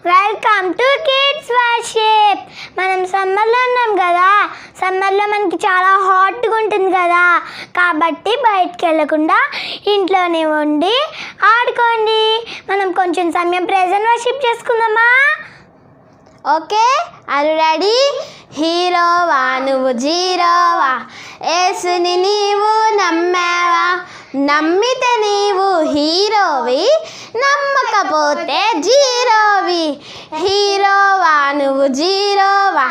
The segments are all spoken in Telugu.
Welcome to kids worship. మనం సమ్మర్లో ఉన్నాం కదా. సమ్మర్లో మనకి చాలా హాట్గా ఉంటుంది కదా. కాబట్టి బయటికి వెళ్ళకుండా ఇంట్లోనే ఉండి ఆడుకోండి. మనం కొంచెం సమయం ప్రెజెంట్ వర్షిప్ చేసుకుందామా? Okay, are you ready? హీరోవా నువ్వు జీరోవా, యేసుని నీవు నమ్మావా, నమ్మితే నీవు హీరోవి, నమ్మకపోతే జీరోవి. హీరోవా నువ్వు జీరోవా,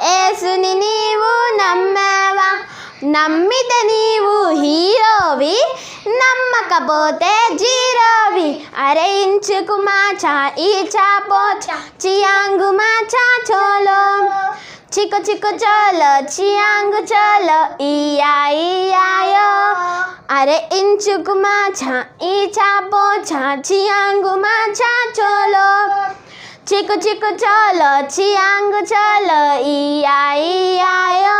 యేసుని నీవు నమ్మావా, నమ్మితే నీవు హీరోవి, నమ్మకపోతే జీరోవి. అరే ఇంచుకు మాచా ఈ చాపో చియాంగు మాచా చోలో, చిక్కు చిక్కు చోలో చియాంగు చోలో ఈయా ఈయాయో. అరే ఇంచుకు మాచా ఈ చాపో చియాంగు మాచా చోలో, చిక్కు చిక్కు చోలో చియాంగు చోలో ఈయా ఈయాయో.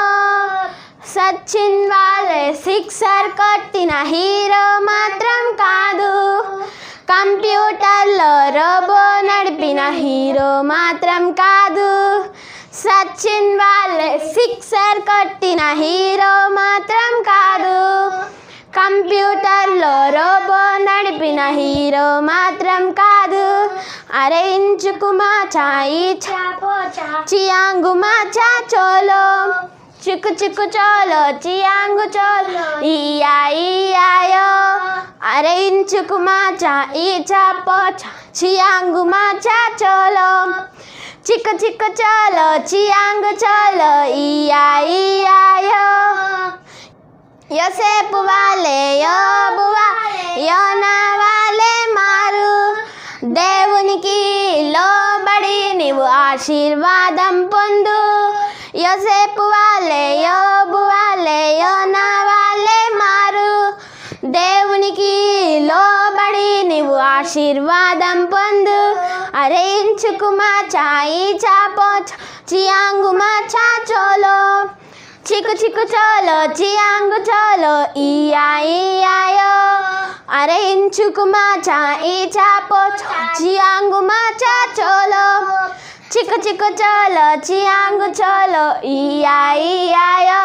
సచిన్ వాళ్ళే సిక్సర్ కొట్టిన హీరో మాత్రం కాదు, కంప్యూటర్లో రోబో నడిపిన హీరో మాత్రం కాదు. సచిన్ వాళ్ళే సిక్సర్ కొట్టిన హీరో మాత్రం కాదు, కంప్యూటర్లో రోబో నడిపిన హీరో మాత్రం కాదు. అరే ఇంచుకు మాచా ఈ చాపో చియాంగు మాచా చోలో, చిక్కు చిక్కు చోలో చియాంగు చోలో ఈయా ఈయాయో. అరే ఇంచుకు మాచా ఈ చాపో చియాంగు మాచా చోలో, చిక్కు చిక్కు చోలో చియాంగు చోలో ఈయా ఈయాయో. యోసేపు వాళ్ళే యోబు వాళ్ళే యోనా వాళ్ళే మారు, దేవునికి లోబడి నీవు ఆశీర్వాదం పొందు. యోసేపు వాళ్ళే యోబు వాళ్ళే యోనా వాళ్ళే మారు, దేవునికి లోబడి నీవు ఆశీర్వాదం పొందు. అరే ఇంచుకు మాచా ఈ చాపో చియాంగు మాచా చోలో, చిక్కు చిక్కు చోలో చియాంగు చోలో ఈయా ఈయాయో. అరే ఇంచుకు మాచా ఈ చాపో చియాంగు మాచా చోలో, చిక్కు చిక్కు చోలో చియాంగు చోలో ఈయా ఈయాయో.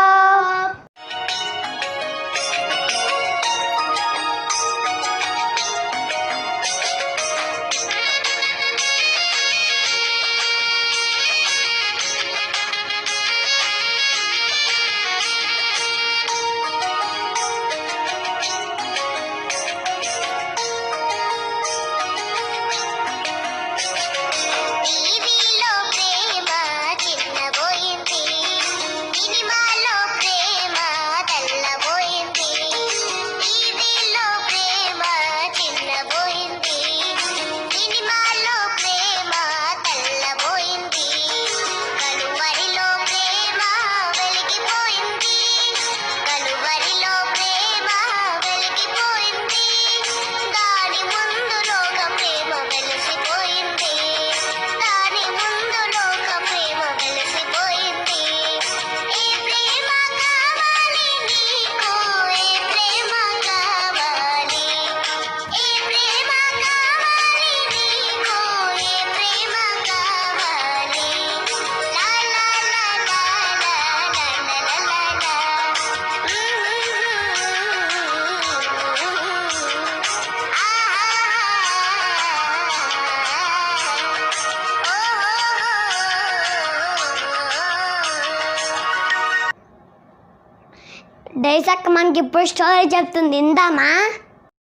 డైసక్ మనకి ఇప్పుడు స్టోరీ చెప్తుంది, ఇందామా?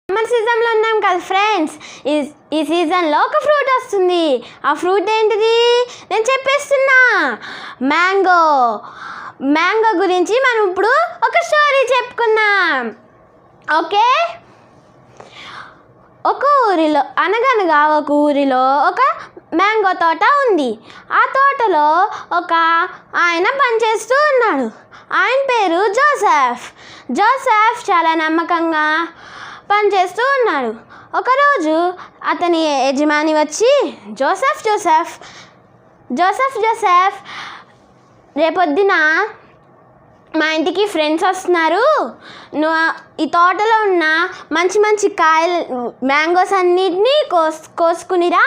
సమ్మర్ సీజన్లో ఉన్నాం కదా ఫ్రెండ్స్. ఈ సీజన్లో ఒక ఫ్రూట్ వస్తుంది. ఆ ఫ్రూట్ ఏంటిది నేను చెప్పేస్తున్నా, మ్యాంగో. మ్యాంగో గురించి మనం ఇప్పుడు ఒక స్టోరీ చెప్పుకుందాం. ఓకే, ఒక ఊరిలో అనగనగా ఒక ఊరిలో ఒక మ్యాంగో తోట ఉంది. ఆ తోటలో ఒక ఆయన పనిచేస్తూ ఉన్నాడు. ఆయన పేరు జోసెఫ్. జోసెఫ్ చాలా నమ్మకంగా పనిచేస్తూ ఉన్నాడు. ఒకరోజు అతని యజమాని వచ్చి జోసెఫ్ జోసెఫ్ రేపొద్దున మా ఇంటికి ఫ్రెండ్స్ వస్తున్నారు, నువ్వు ఈ తోటలో ఉన్న మంచి మంచి కాయలు మ్యాంగోస్ అన్నిటినీ కోసుకునిరా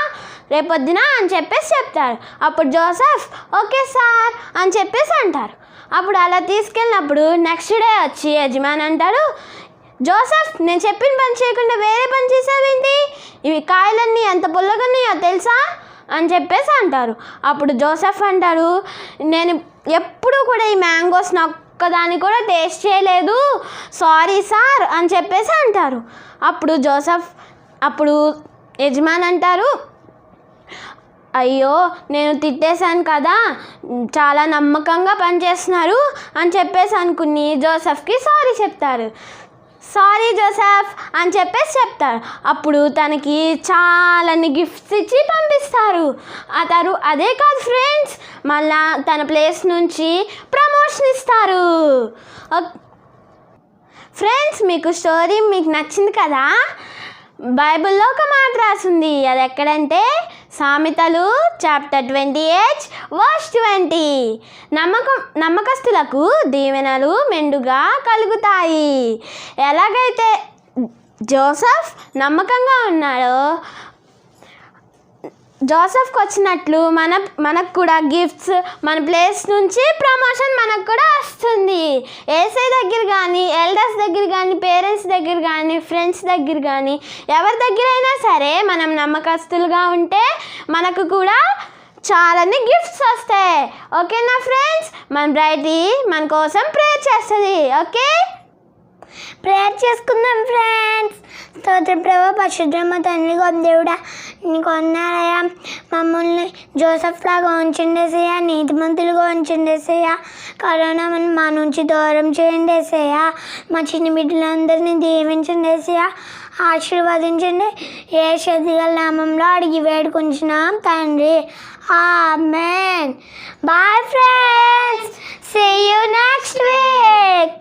రేపొద్దున అని చెప్పేసి చెప్తారు. అప్పుడు జోసెఫ్ ఓకే సార్ అని చెప్పేసి అంటారు. అప్పుడు అలా తీసుకెళ్ళినప్పుడు నెక్స్ట్ డే వచ్చి యజమాని అంటారు, జోసెఫ్ నేను చెప్పిన పని చేయకుండా వేరే పని చేసావేంటి, ఇవి కాయలన్నీ ఎంత పుల్లగున్నాయో తెలుసా అని చెప్పేసి అంటారు. అప్పుడు జోసెఫ్ అంటారు, నేను ఎప్పుడు కూడా ఈ మ్యాంగోస్ ఒక్కదాన్ని కూడా టేస్ట్ చేయలేదు, సారీ సార్ అని చెప్పేసి అంటారు. అప్పుడు యజమాని అంటారు, అయ్యో నేను తిట్టేశాను కదా, చాలా నమ్మకంగా పనిచేస్తున్నారు అని చెప్పేసి అనుకుని జోసెఫ్కి సారీ చెప్తారు. సారీ జోసెఫ్ అని చెప్పేసి చెప్తారు. అప్పుడు తనకి చాలాన్ని గిఫ్ట్స్ ఇచ్చి పంపిస్తారు. అదే కాదు ఫ్రెండ్స్, మళ్ళా తన ప్లేస్ నుంచి ప్రమోషన్ ఇస్తారు. ఫ్రెండ్స్ మీకు స్టోరీ మీకు నచ్చింది కదా. బైబిల్లో ఒక మాట రాసింది, అది ఎక్కడంటే సామెతలు చాప్టర్ 28 వర్స్ 20. నమ్మకస్తులకు దీవెనలు మెండుగా కలుగుతాయి. ఎలాగైతే జోసెఫ్ నమ్మకంగా ఉన్నాడో, జోసెఫ్కి వచ్చినట్లు మనకు కూడా గిఫ్ట్స్, మన ప్లేస్ నుంచి ప్రమోషన్ మనకు కూడా వస్తుంది. ఏసై దగ్గర కానీ, ఎల్డర్స్ దగ్గర కానీ, పేరెంట్స్ దగ్గర కానీ, ఫ్రెండ్స్ దగ్గర కానీ, ఎవరి దగ్గర అయినా సరే మనం నమ్మకస్తులుగా ఉంటే మనకు కూడా చాలానే గిఫ్ట్స్ వస్తాయి. ఓకేనా ఫ్రెండ్స్, మన బ్రైటీ మన కోసం ప్రేయర్ చేస్తుంది. ఓకే, ప్రేయర్ చేసుకుందాం ఫ్రెండ్స్. స్తోత్ర ప్రభు పరిశుద్ధమ తండ్రి గొప్ప దేవుడా, నీకు ఉన్నారయ్యా. మమ్మల్ని జోసెఫ్ లాగా ఉంచండేసయ్యా, నీతిమంతులుగా ఉంచండేసయ్యా. కరోనా మా నుంచి దూరం చేయండి వేసయ్యా. మా చిన్న బిడ్డలందరినీ దీవించండేసయ్యా, ఆశీర్వదించండి. ఏ శక్తిగల నామంలో అడిగి వేడుకుంటున్నాం తండ్రి, ఆమేన్. Bye friends.